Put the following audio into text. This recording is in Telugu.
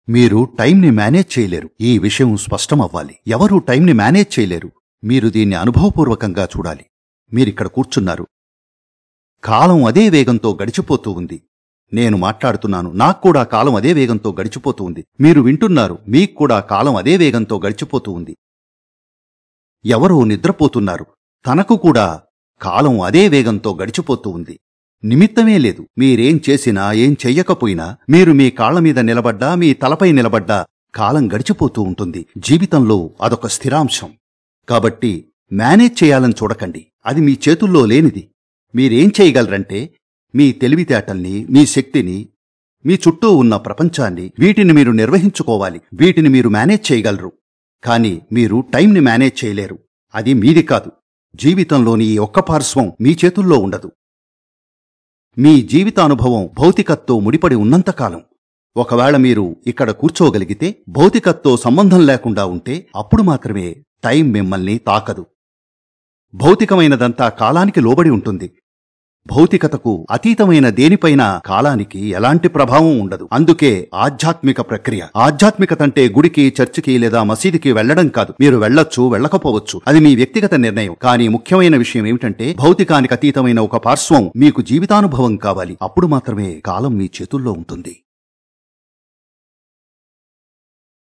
మీరు టైంని మేనేజ్ చేయలేరు. ఈ విషయం స్పష్టమవ్వాలి. ఎవరూ టైంని మేనేజ్ చేయలేరు. మీరు దీన్ని అనుభవపూర్వకంగా చూడాలి. మీరిక్కడ కూర్చున్నారు. కాలం అదే వేగంతో గడిచిపోతూ ఉంది. నేను మాట్లాడుతున్నాను, నాక్కూడా కాలం అదే వేగంతో గడిచిపోతూ ఉంది. మీరు వింటున్నారు, మీక్కూడా కాలం అదే వేగంతో గడిచిపోతూ ఉంది. ఎవరో నిద్రపోతున్నారు, తనకు కూడా కాలం అదే వేగంతో గడిచిపోతూ ఉంది. నిమిత్తమే లేదు. మీరేం చేసినా ఏం చెయ్యకపోయినా, మీరు మీ కాళ్లమీద నిలబడ్డా మీ తలపై నిలబడ్డా కాలం గడిచిపోతూ ఉంటుంది. జీవితంలో అదొక స్థిరాంశం. కాబట్టి మేనేజ్ చేయాలని చూడకండి. అది మీ చేతుల్లో లేనిది. మీరేం చేయగలరంటే, మీ తెలివితేటల్ని, మీ శక్తిని, మీ చుట్టూ ఉన్న ప్రపంచాన్ని, వీటిని మీరు నిర్వహించుకోవాలి. వీటిని మీరు మేనేజ్ చేయగలరు. కాని మీరు టైంని మేనేజ్ చేయలేరు. అది మీది కాదు. జీవితంలోని ఈ ఒక్క పార్శ్వం మీ చేతుల్లో ఉండదు. మీ జీవితానుభవం భౌతికతతో ముడిపడి ఉన్నంతకాలం, ఒకవేళ మీరు ఇక్కడ కూర్చోగలిగితే, భౌతికతతో సంబంధం లేకుండా ఉంటే, అప్పుడు మాత్రమే టైం మిమ్మల్ని తాకదు. భౌతికమైనదంతా కాలానికి లోబడి ఉంటుంది. భౌతికతకు అతీతమైన దేనిపైనా కాలానికి ఎలాంటి ప్రభావం ఉండదు. అందుకే ఆధ్యాత్మిక ప్రక్రియ. ఆధ్యాత్మికతంటే గుడికి, చర్చికి లేదా మసీదుకి వెళ్లడం కాదు. మీరు వెళ్లొచ్చు, వెళ్లకపోవచ్చు, అది మీ వ్యక్తిగత నిర్ణయం. కానీ ముఖ్యమైన విషయం ఏమిటంటే, భౌతికానికి అతీతమైన ఒక పార్శ్వం మీకు జీవితానుభవం కావాలి. అప్పుడు మాత్రమే కాలం మీ చేతుల్లో ఉంటుంది.